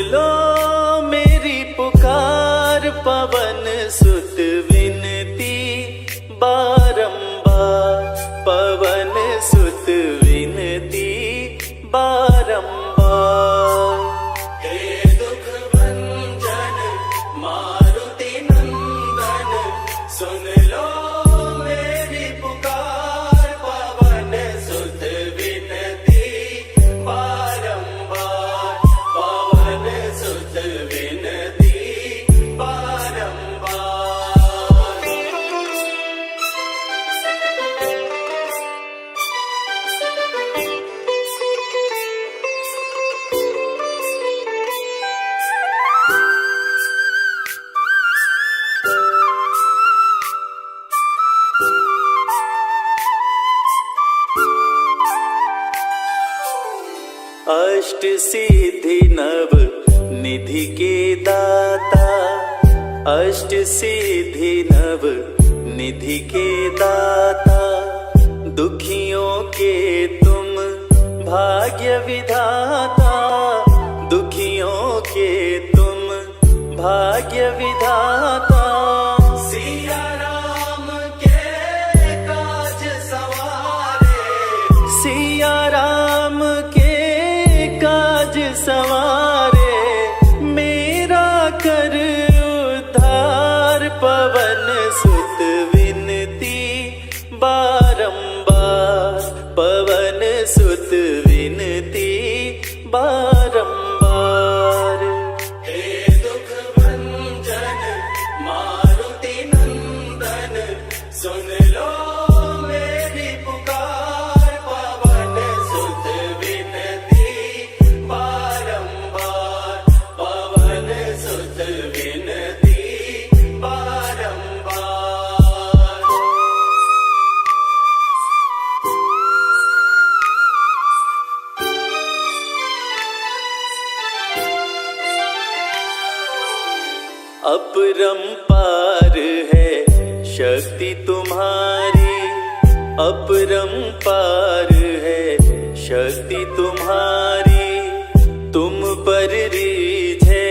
लो मेरी पुकार, पवन सुत विनती बारंबार, पवन सुत विनती बारंबार। हे दुख भंजन मारुति नंदन, सुन लो मेरी पुकार, पवन सुत विनती बारंबार, पवन सुत विनती बारंबार। अष्ट सिद्धि नव निधि के दाता, अष्ट सिद्धि नव निधि के दाता, दुखियों के तुम भाग्य विधाता, दुखियों के तुम भाग्य विधाता। सिया राम के काज सवारे, सिया राम के काज सवारे, मेरा कर उद्धार, पवन सुत विनती बारंबार, पवन सुत विनती बारंबार। हे दुख भंजन मारुति नंदन, सुन लो मेरी पुकार, पवन सुत विनती बारंबार, पवन सुत विनती बारंबार। अपरंपार है शक्ति तुम्हारी, अपरंपार है शक्ति तुम्हारी, तुम पर रीझे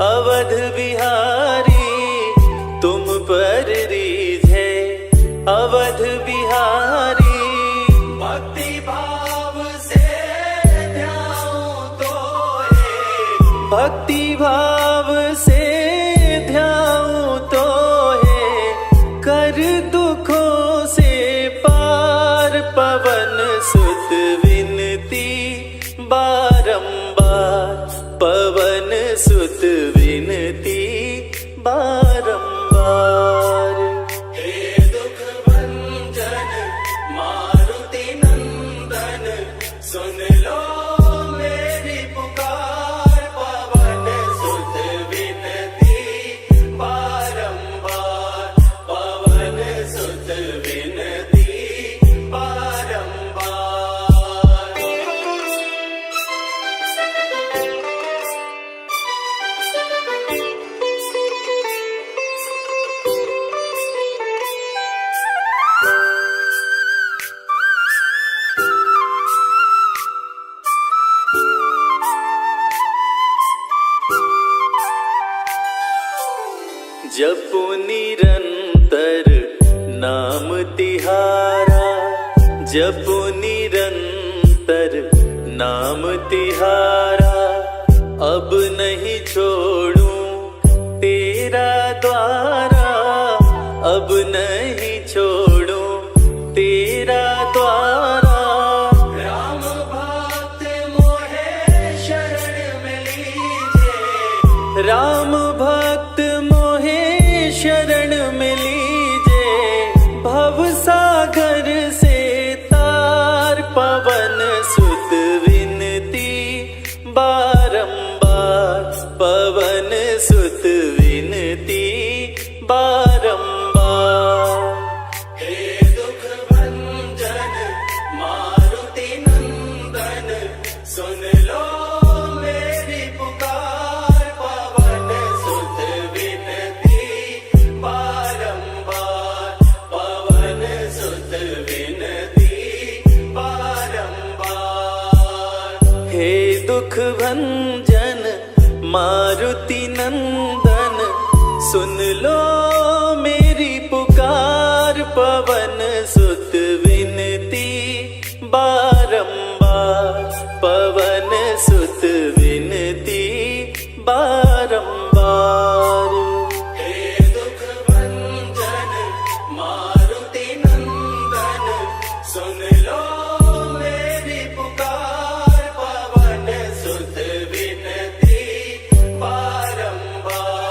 अवध बिहारी, तुम पर रीझे अवध बिहारी। भक्ति भाव से ध्याऊं तो हे, भक्ति भाव से ध्याऊं तो है, कर दुखों से पार, पवन सुत विनती बारंबार, पवन सुत विनती बारंबार। हे दुख भंजन मारुति नंदन, सुन लो मेरी पुकार, पवन सुत विनती बारंबार, पवन सुत विनती बारंबार। जपो निरंतर नाम तिहारा, जपो निरंतर नाम तिहारा, अब नहीं छोड़ूं तेरा द्वारा, अब नहीं छोड़ूं तेरा द्वारा। राम भक्त मोहे शरण में लीजे, राम भक्त मोहे शरण में लीजे, भव सागर से तार, पवन सुत विनती बारंबार, पवन सुत विनती बारंबार। हे दुख भंजन मारुति नंदन, सुन लो मेरी पुकार, पवन सुत विनती बारंबार, पवन सुत विनती बारंबार। हे दुख भंजन मारुति नंदन सुन लो मेरी पुकार, पवन सुत विनती बारंबार, पवन सुत विनती बारंबार। हे दुख भंजन मारुति नंदन सुन लो मेरी पुकार, पवन सुत विनती बारंबार।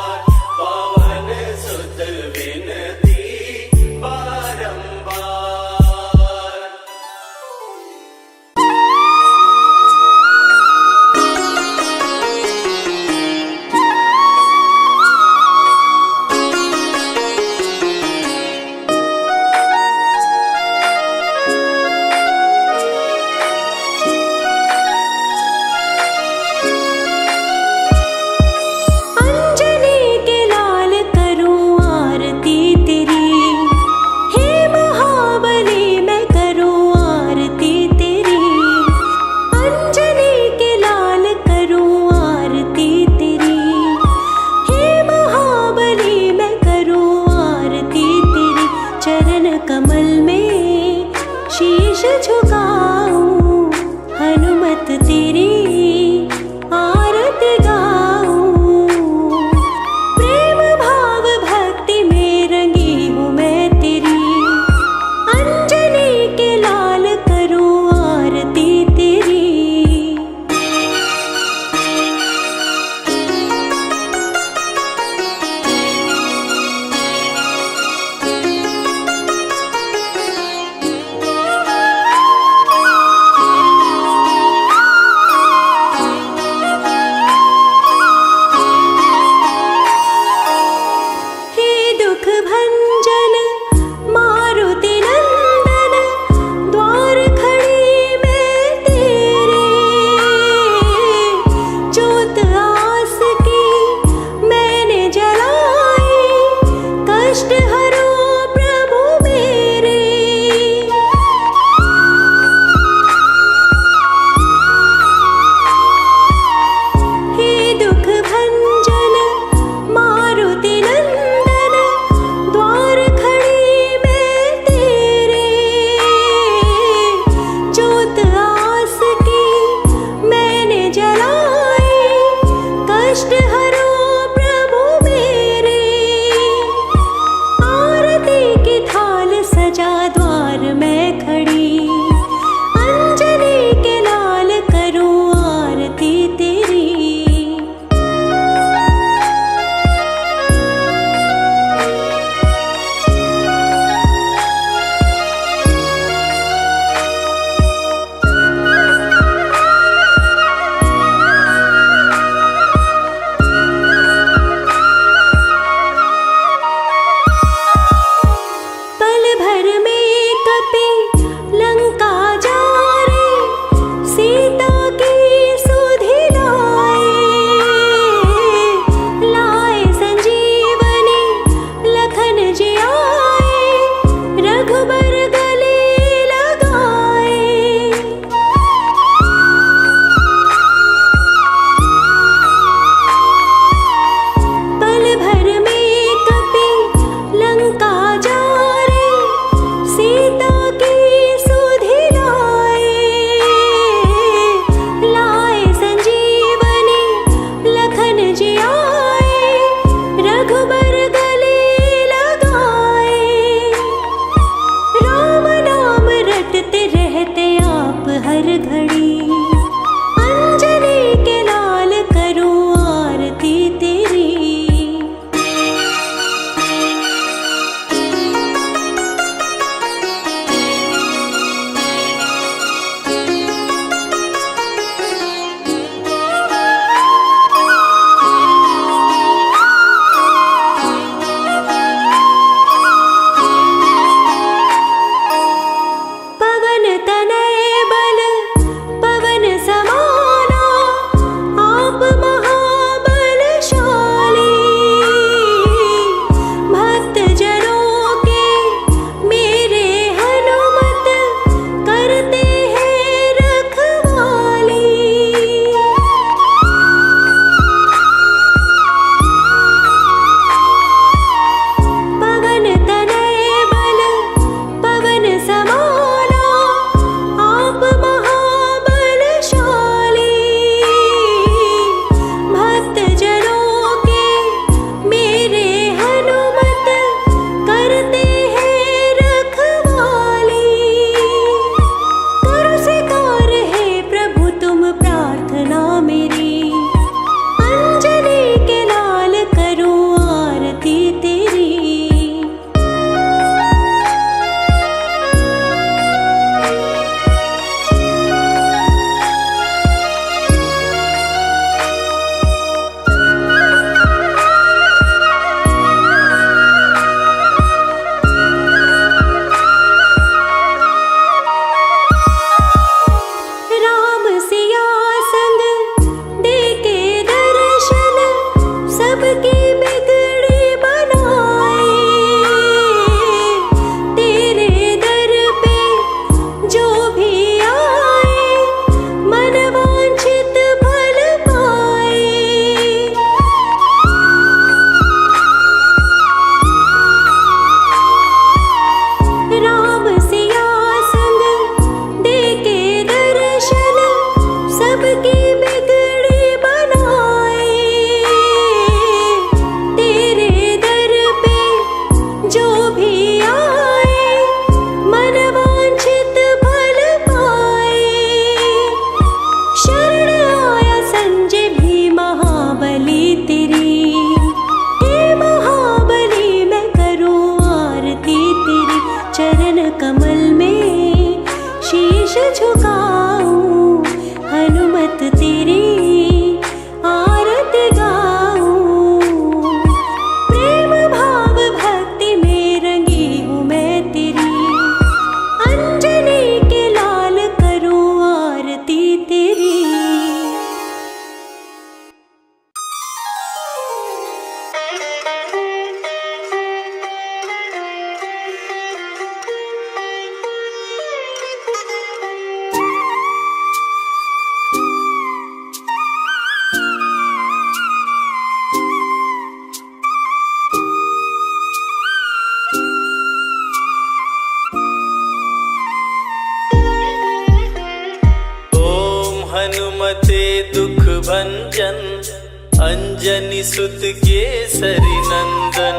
अंजनी सुत केसरी नंदन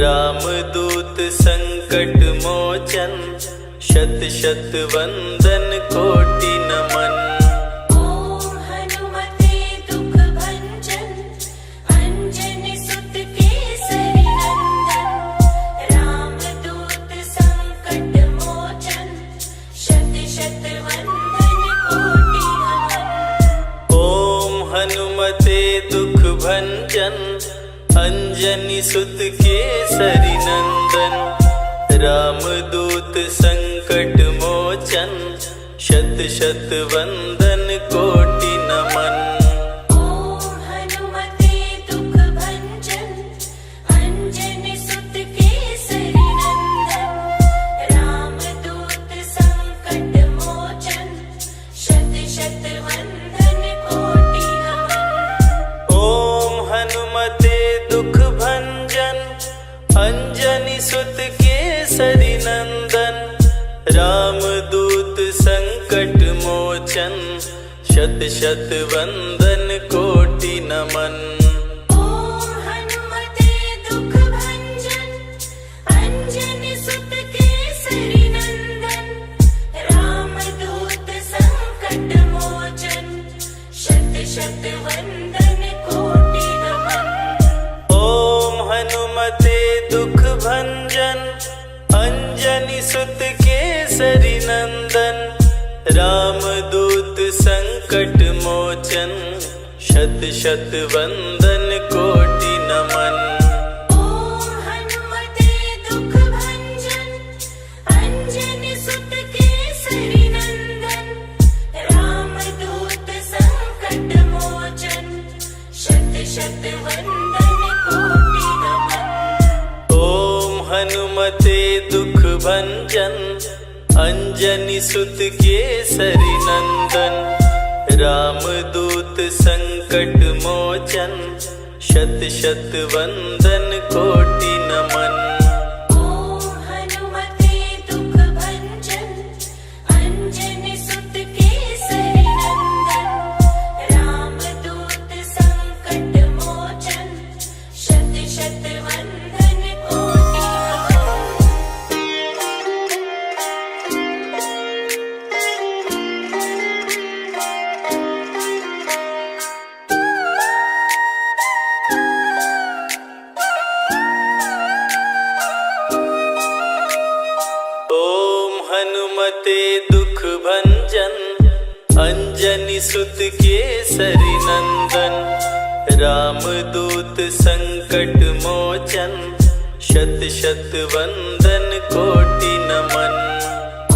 रामदूत संकट मोचन शत शत वंदन कोटि नमन। ओम हनुमते दुख भंजन अंजनी सुत केसरी नंदन रामदूत संकट मोचन शत शत वंदन कोटि नमन। ओम हनुमते दुख भंजन अंजनी सुत केसरी नंदन रामदूत संकट मोचन शत शत वंदन कोटि नमन। ओम हनुमते दुख भंजन अंजनी सुत केसरी नंदन रामदूत संकट मोचन शत शत वंदन कोटि नमन। ओम हनुमते दुख भंजन अंजनी सुत केसरी नंदन रामदूत संकट मोचन शत शत वंदन कोटि नमन। ओम हनुमते दुख भंजन अंजनी सुत केसरी नंदन रामदूत संकट मोचन शत शत वंदन कोटि नमन। ओम हनुमते दुख भंजन अंजनी सुत केसरी नंदन रामदूत संकट मोचन शत शत वंदन कोटि नमन। ओम हनुमते दुख भंजन अंजनी सुत केसरी नंदन रामदूत संकट मोचन शत शत वंदन कोटि नमन। ओम हनुमते दुख भंजन अंजनी सुत केसरी नंदन रामदूत संकट मोचन शत शत वंदन कोटि नमन। ओम हनुमते दुख भंजन अंजनी सुत केसरी नंदन रामदूत संकट मोचन शत शत वंदन कोटि ओम हनुमते दुख भंजन अंजनी सुत केसरी नंदन रामदूत संकट मोचन शत शत वंदन कोटि नमन।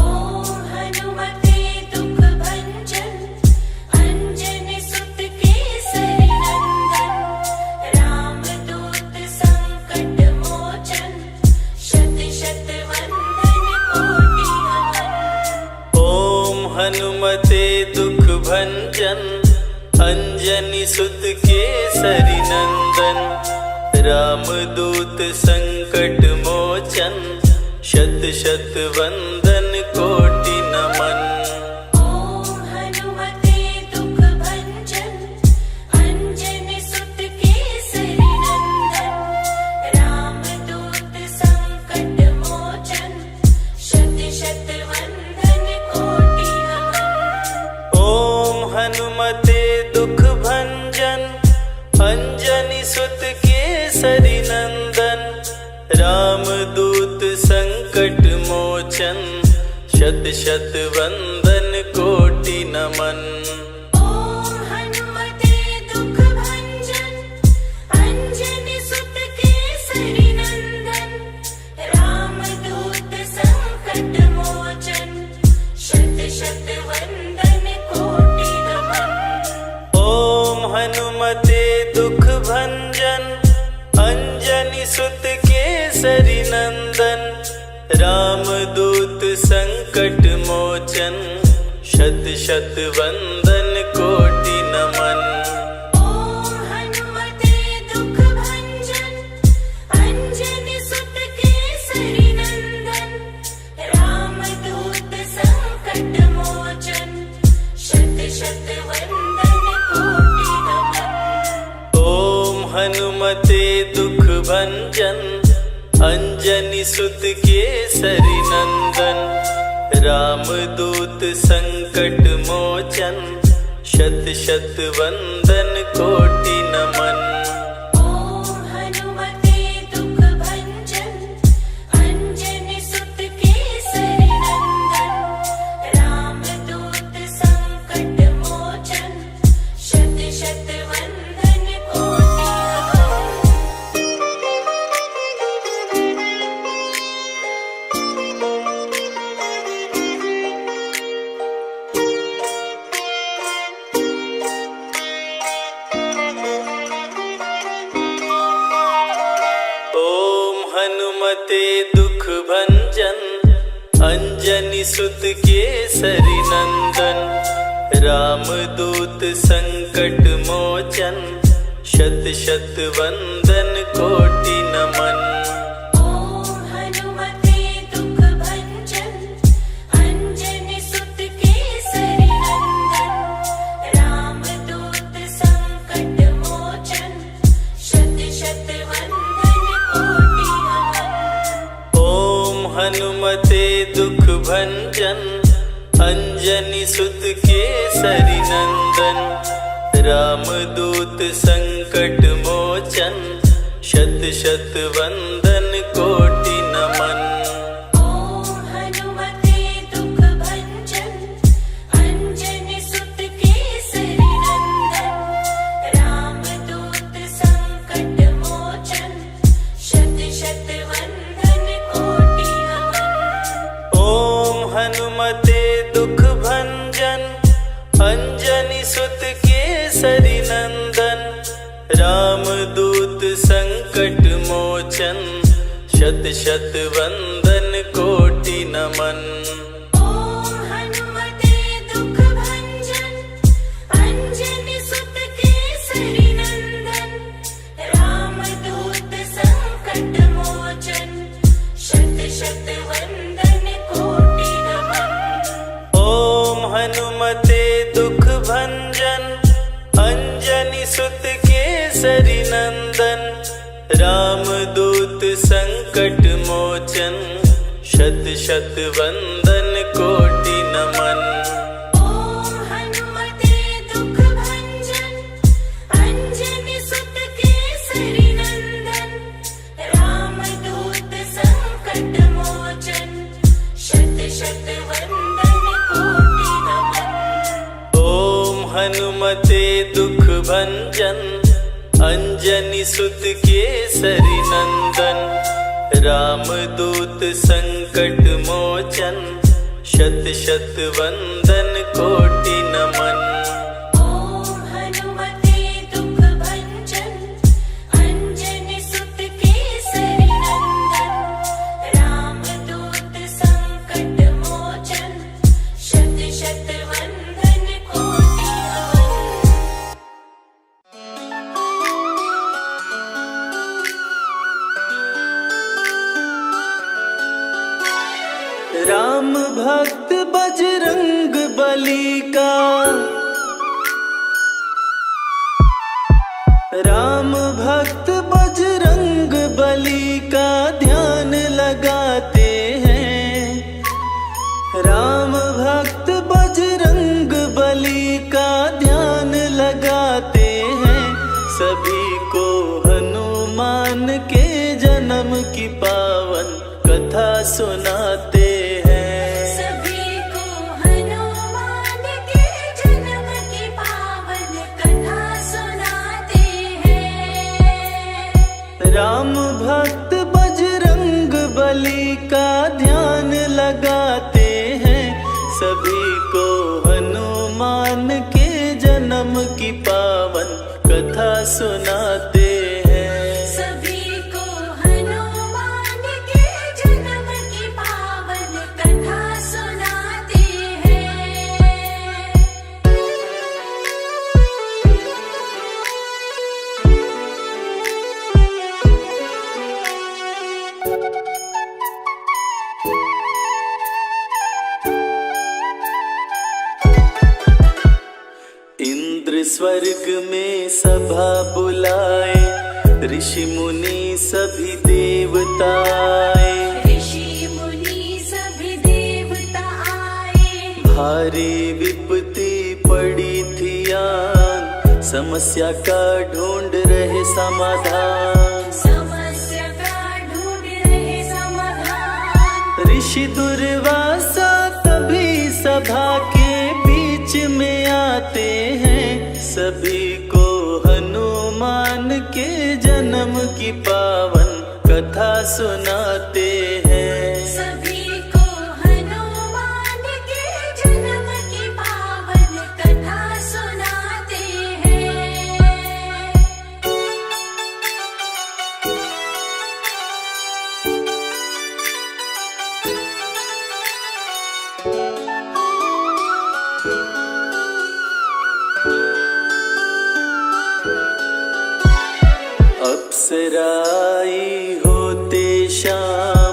ओम हनुमते दुख भंजन अंजनी सुत केसरी नंदन रामदूत संकट मोचन शत शत वंदन कोटि नमन। ओम हनुमते दुख भंजन अंजनी सुत केसरी नंदन रामदूत संकट मोचन शत शत वंदन कोटि नमन। ओम हनुमते दुख भंजन अंजनी सुत केसरी नंदन रामदूत संकट मोचन शत शत वंदन कोटि नमन। ओम हनुमते दुख भंजन अंजनी सुत केसरी नंदन रामदूत संकट मोचन शत शत वंदन कोटि नमन। ओम हनुमते दुख भंजन अंजनी सुत केसरी नंदन रामदूत संकट मोचन शत शत वंदन कोटि नमन। ओम हनुमते दुख भंजन अंजनी सुत केसरी नंदन रामदूत संकट मोचन शत शत वंदन कोटि नमन। ओम हनुमते दुख भंजन अंजनी सुत केसरी नंदन रामदूत संकट मोचन शत शत वंदन कोटि नमन। हनुमते दुख भंजन अंजनी सुत केसरी नंदन रामदूत संकट मोचन शत शत वंदन कोटि नमन। ओम हनुमते दुख भंजन अंजनी सुत केसरी नंदन रामदूत संकट मोचन शत शत वंदन कोटि ओम हनुमते दुख भंजन अंजनी सुत केसरी नंदन रामदूत संकट मोचन शत शत वंदन कोटि नमन। ओम हनुमते दुख भंजन अंजनी सुत केसरी नंदन रामदूत संकट मोचन शत शत वंदन कोटि नमन। ओम हनुमते दुख भंजन अंजनी सुत केसरी नंदन रामदूत संकट मोचन शत शत वंदन कोटि नमन। ओम हनुमते दुख भंजन अंजनी सुत केसरी नंदन रामदूत संकट मोचन शत शत वंदन कोटि नमन। ओम हनुमते दुख भंजन अंजनी सुत केसरी नंदन रामदूत संकट मोचन शत शत वंदन कोटि नमन। ओम हनुमते दुख भंजन अंजनी सुत केसरी नंदन रामदूत संकट मोचन शत शत वंदन कोटि नमन। ओम हनुमते दुख भंजन अंजनी सुत केसरी नंदन रामदूत संकट मोचन शत शत वंदन कोटि नमन। ओम हनुमते दुख भंजन अंजनी सुत केसरी नंदन रामदूत संकट मोचन शत शत वंदन कोटि नमन। ओम हनुमते दुख भंजन अंजनी सुत केसरी नंदन रामदूत संकट मोचन शत शत वंदन कोटि नमन। ओम हनुमते दुख भंजन अंजनी सुत केसरी नंदन रामदूत संकट मोचन शत शत वंदन कोटि नमन। राम भक्त बजरंग बली का राम भक्त बजरंग बली का ध्यान लगाते हैं। राम भक्त बजरंग बली का ध्यान लगाते हैं। सभी को हनुमान के जन्म की पावन कथा सुनाते हैं। सभी को हनुमान के जन्म की पावन कथा सुनाते हैं। राम भक्त बजरंग बली का ध्यान लगाते हैं। सभी को हनुमान के जन्म की पावन कथा सुनाते हैं। सभी को हनुमान के जन्म की पावन कथा सुनाते इंद्र स्वर्ग में सभा बुलाए ऋषि मुनि सभी देवता आए, ऋषि मुनि सभी देवता आए। भारी विपत्ति पड़ी थी आन, समस्या का ढूंढ रहे समाधान। समस्या का ढूंढ रहे समाधान। ऋषि दुर्वासा तभी सभा के बीच में आते हैं, सभी को हनुमान के जन्म की पावन कथा सुनाते हैं। सभी को हनुमान के जन्म की पावन कथा सुनाते हैं। अप्सराई होते शाम,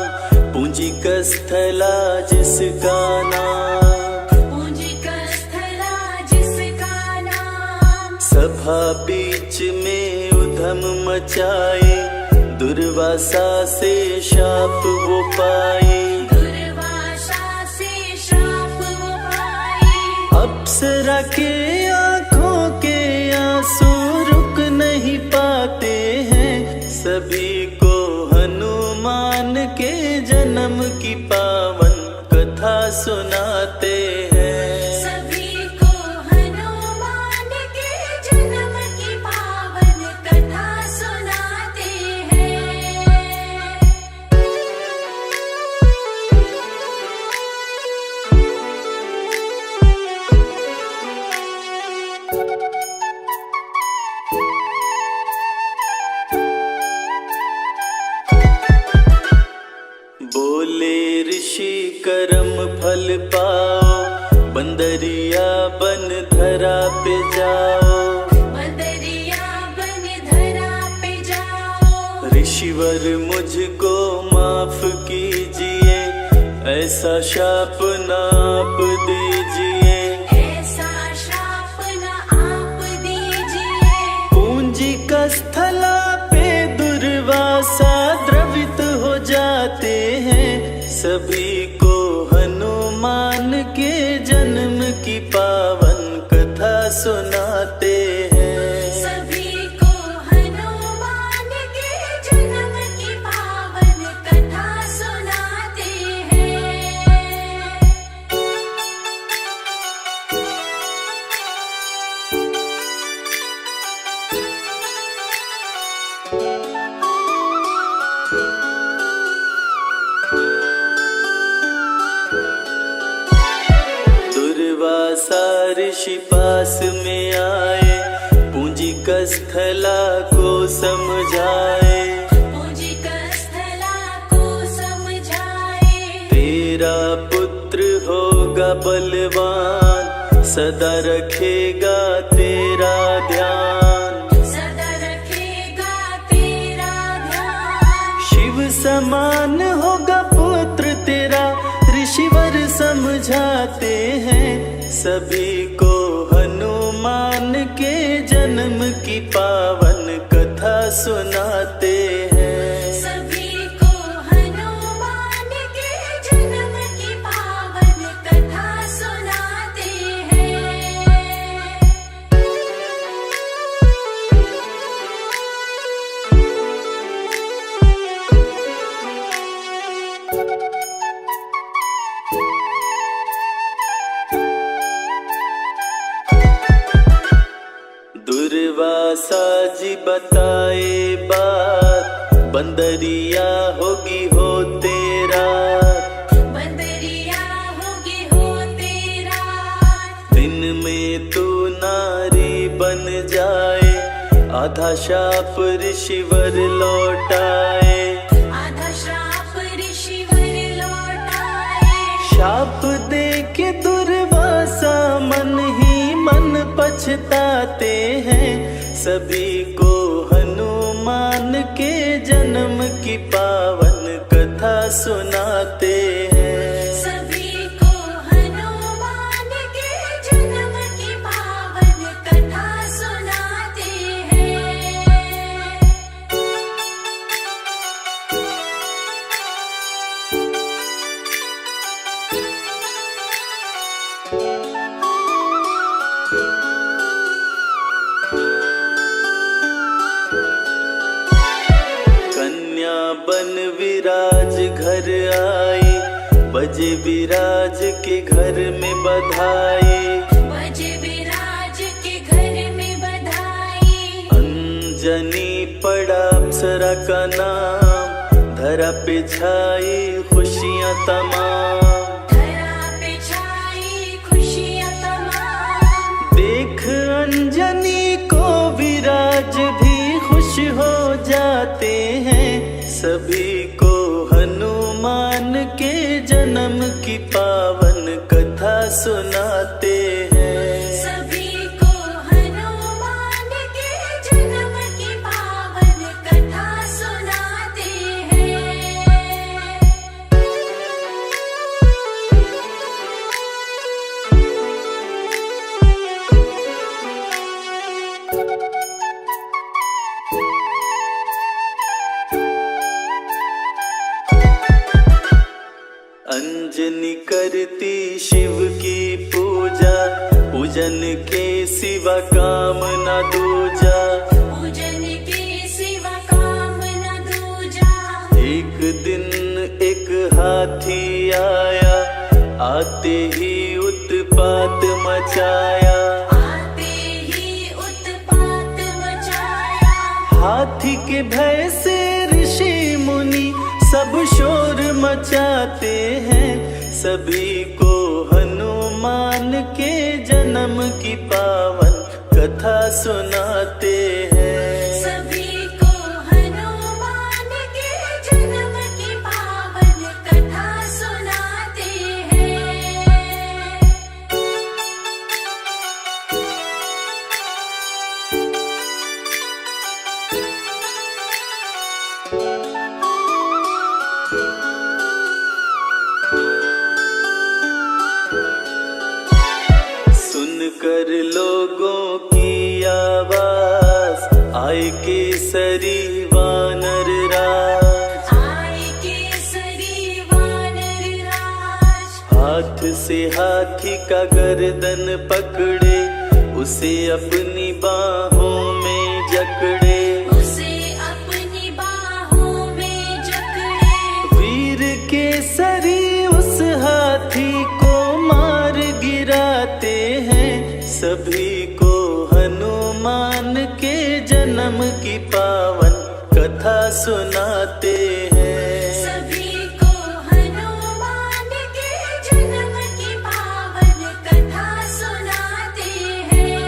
पूंजिक स्थला जिसका नाम, पूंजिक स्थला जिसका नाम। सभा बीच में उधम मचाए, दुर्वासा से शाप वो पाए। दुर्वासा से श्राप वो पाए। अप्सरा के आँखों के आंसू रुक नहीं पाते हैं, सभी को हनुमान के जन्म की पावन कथा सुनाते हैं। सभी को हनुमान के जन्म की पावन कथा सुनाते हैं। बोले ऋषि कर्म फल पाओ, बंदरिया बन धरा पे जाओ। बंदरिया बन धरा पे जाओ। ऋषिवर मुझको माफ कीजिए, ऐसा शाप ना आप दीजिए। ऐसा श्राप न आप दीजिए। पूंजिक स्थला पे दुर्वासा द्रवित हो जाते हैं, सभी को हनुमान के जन्म की पावन कथा सुनाते हैं। सभी को हनुमान के जन्म की पावन कथा सुनाते हैं। दुर्वासा ऋषि पास में आए, पूंजिक स्थला को समझाए। पूंजिक स्थला को समझाए। तेरा पुत्र होगा बलवान, सदा रखेगा तेरा ध्यान। सदा रखेगा तेरा ध्यान। शिव समान होगा पुत्र तेरा, ऋषिवर समझाते हैं, सभी को हनुमान के जन्म की पावन कथा सुनाते हैं। सभी को हनुमान के जन्म की पावन कथा सुनाते हैं। दुर्वासा जी बताए बात, बंदरिया होगी हो तेरा। बंदरिया होगी हो तेरा। दिन में तू नारी बन जाए, आधा शाप ऋषिवर लौटाए। आधा श्राप ऋषिवर लौटाए। शाप दे के दुर्वासा मन ही मन पछताते हैं, सभी को हनुमान के जन्म की पावन कथा सुनाते हैं। सभी को हनुमान के जन्म की पावन कथा सुनाते हैं। बन विराज घर आई, बजे विराज के घर में बधाई। बजे विराज के घर में बधाई। अंजनी पड़ा अप्सरा का नाम, धरा पे छाई खुशियाँ तमाम। धरा पे छाई खुशियाँ तमाम। देख अंजनी को विराज भी खुश हो जाते हैं, सभी को हनुमान के जन्म की पावन कथा सुनाते हैं। सभी को हनुमान के जन्म की पावन कथा सुनाते हैं। अंजनी करती शिव की पूजा, पूजन के सिवा काम न दूजा। पूजन के सिवा काम न दूजा। एक दिन एक हाथी आया, आते ही उत्पात मचाया। आते ही उत्पात मचाया। हाथी के भय से ऋषि मुनि सब शोर मचाते हैं, सभी को हनुमान के जन्म की पावन कथा सुनाते हैं। सभी को हनुमान के जन्म की पावन कथा सुनाते हैं। सुनकर लोगों की आवाज, आए केसरी वानर राज। आए केसरी वानर राज। हाथ से हाथी का गर्दन पकड़े, उसे अपनी बाहों में जकड़े। उसे अपनी बाहों में जकड़े। वीर केसरी उस हाथी को मार गिराते हैं, सभी को हनुमान के जन्म की पावन कथा सुनाते हैं। सभी को हनुमान के जन्म की पावन कथा सुनाते हैं।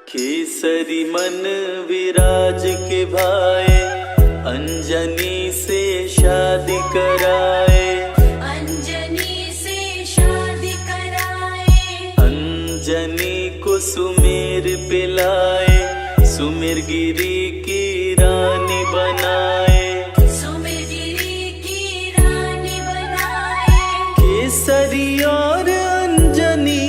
केसरी मन विराज के भाए, अंजनी से शादी कराए। अंजनी से शादी कराए। अंजनी को सुमेर पिलाए, सुमेर गिरी की रानी बनाए। सुमेरगिरी की रानी बनाए। केसरी और अंजनी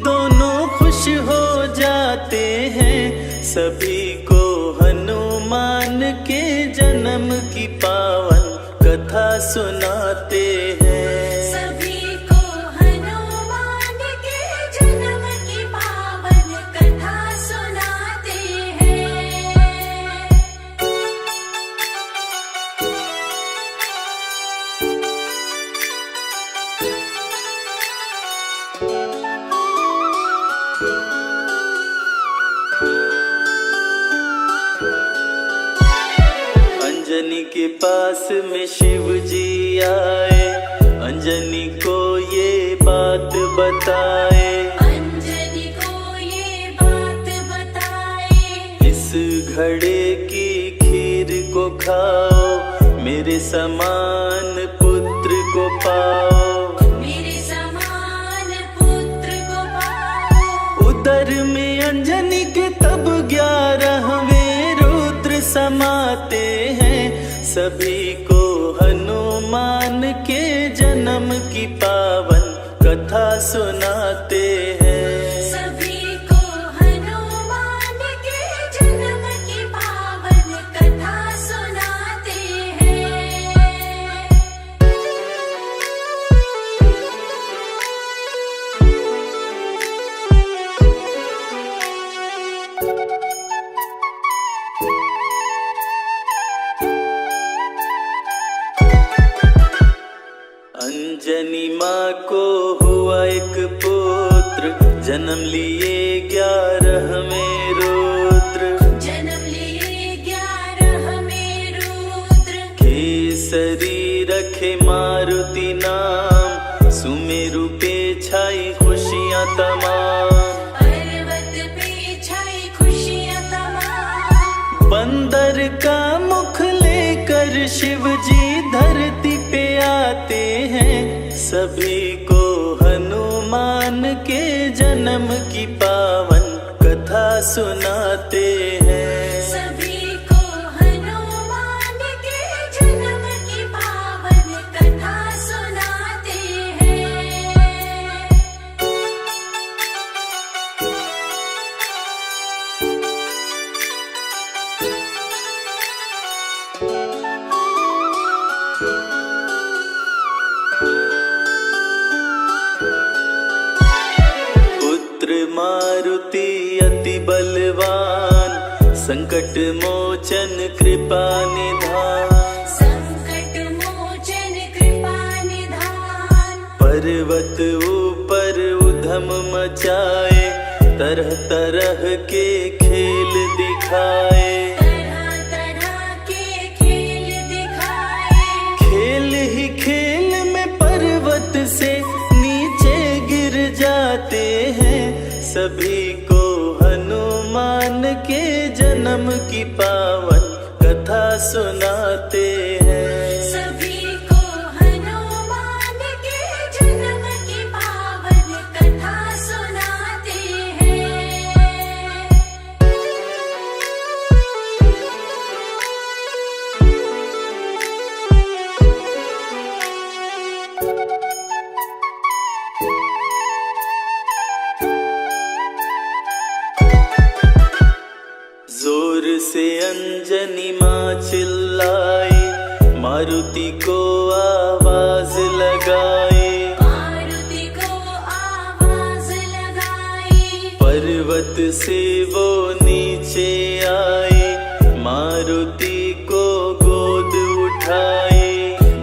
दोनों खुश हो जाते हैं, सभी को हनुमान के जन्म की पावन कथा सुनाते हैं। सभी को हनुमान के जन्म की पावन कथा सुनाते हैं। अंजनी के पास में शिव जी आए, अंजनी को ये बात बताए। अंजनी को ये बात बताए। इस घड़े की खीर को खाओ, मेरे समान पुत्र को पाओ। मेरे समान पुत्र को पाओ। उदर में अंजनी के तब 11वें रुद्र समाते हैं, सभी को हनुमान के जन्म की पावन कथा सुनाते हैं। सभी को हनुमान के जन्म की पावन कथा सुनाते केसरी रखे मारुति नाम, सुमेरु पे छाई खुशियाँ तमाम। पर्वत पे छाई खुशियाँ तमाम। बंदर का मुख लेकर शिव जी धरती पे आते हैं, सभी को हनुमान के जन्म की पावन कथा सुनाते हैं। सभी को हनुमान के जन्म की पावन कथा सुनाते हैं। पुत्र मारुति अति बलवान, संकट मोचन कृपा निधान। संकट मोचन कृपा निधान। पर्वत ऊपर उधम मचाए, तरह तरह के खेल दिखाए। तरह तरह के खेल दिखाए। खेल ही खेल में पर्वत से नीचे गिर जाते हैं, सभी को हनुमान के जन्म की पावन कथा सुनाते हैं। सभी को हनुमान के जन्म की पावन कथा सुनाते हैं। जोर से अंजनी माँ चिल्लाई, मारुति को आवाज लगाई। मारुति को आवाज लगाई। पर्वत से वो नीचे आई, मारुति को गोद उठाई।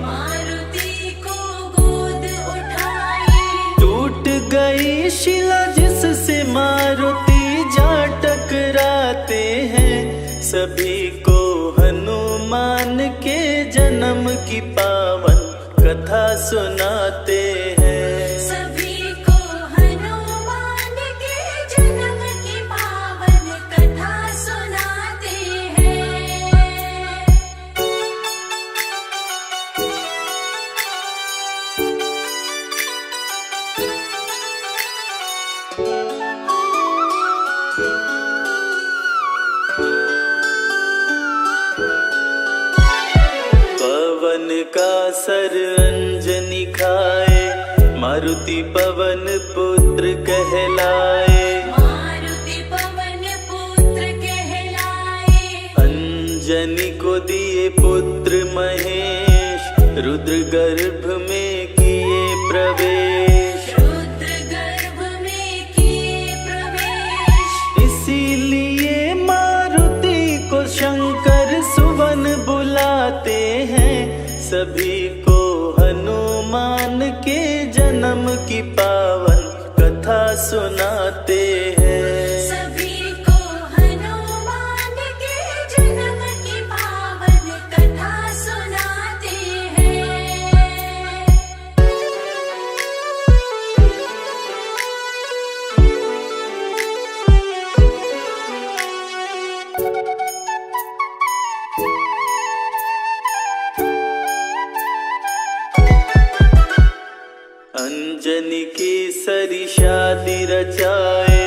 मारुति को गोद उठाई। टूट गई शिला जिससे मारुति जा टकराते हैं, सभी को हनुमान के जन्म की पावन कथा सुनाते हैं। सभी को हनुमान के जन्म की पावन कथा सुनाते हैं। पवन का सर अंजनी खाए, मारुति पवन पुत्र कहलाए। मारुति पवन पुत्र कहलाए। अंजनी को दिए पुत्र महेश, रुद्र गर्भ में किए प्रवेश। रुद्र गर्भ में किए प्रवेश। इसीलिए मारुति को शंकर सुवन बुलाते हैं, सभी को हनुमान के जन्म की पावन कथा सुनाते हैं। सभी को हनुमान के जन्म की पावन कथा सुनाते हैं। अंजनी की सरी शादी रचाए,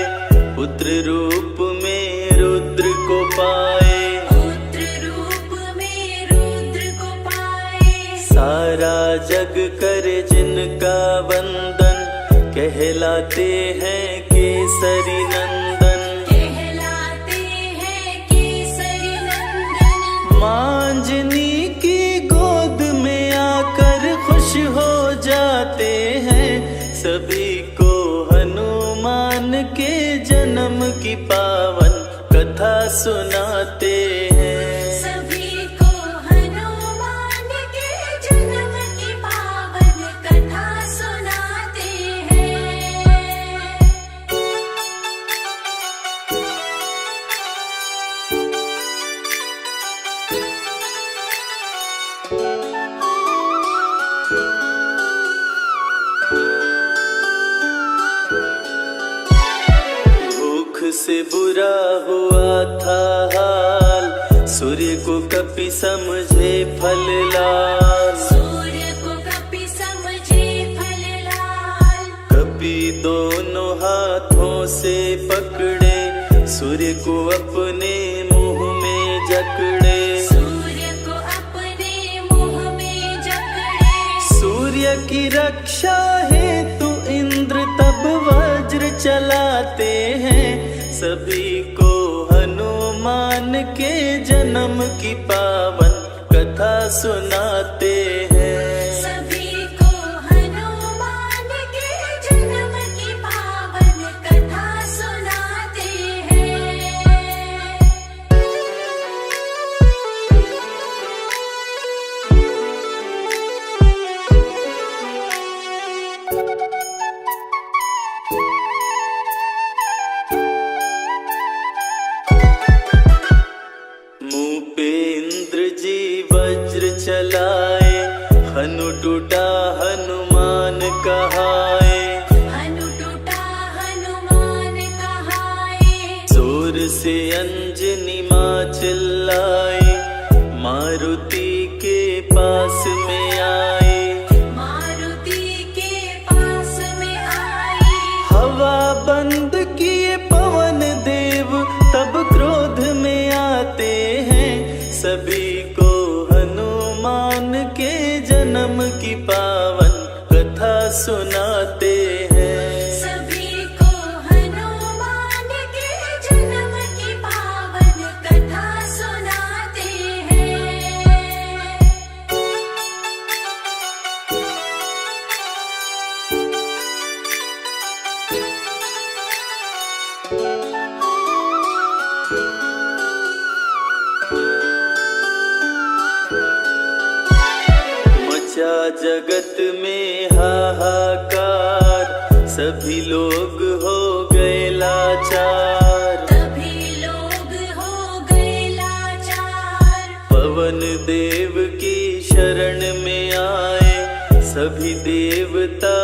पुत्र रूप में रुद्र को पाए। पुत्र रूप में रुद्र को पाए। सारा जग करे जिनका वंदन, कहलाते हैं केसरी नंदन। कहलाते हैं केसरी नंदन। मांजनी की गोद में आकर खुश हो जाते हैं, सभी को हनुमान के जन्म की पावन कथा सुनाते हैं। सभी को हनुमान के जन्म की पावन कथा सुनाते हैं। बुरा हुआ था हाल, सूर्य को कपि समझे फल लाल। सूर्य को कपि समझे फल लाल। कपि दोनों हाथों से पकड़े, सूर्य को अपने मुंह में जकड़े। सूर्य को अपने मुंह में जकड़े। सूर्य की रक्षा हेतु इंद्र तब वज्र चलाते हैं, सभी को हनुमान के जन्म की पावन कथा सुनाते हैं। सभी को हनुमान के जन्म की पावन कथा सुनाते हैं। मुंह पे इंद्र जी वज्र चलाए, हनु टूटा हनुमान कहाए। हनु टूटा हनुमान कहाए। जोर से अंजनी माँ चिल्लाई, मारुति के पास में आए। मारुति के पास में आई। हवा बंद किए पवन देव तब क्रोध में आते हैं, सभी को हनुमान के जन्म की पावन कथा सुनाते हैं। सभी को हनुमान के जन्म की पावन कथा सुनाते हैं। मचा जगत में हाहाकार, सभी लोग हो गए लाचार। सभी लोग हो गए लाचार। पवन देव की शरण में आए, सभी देवता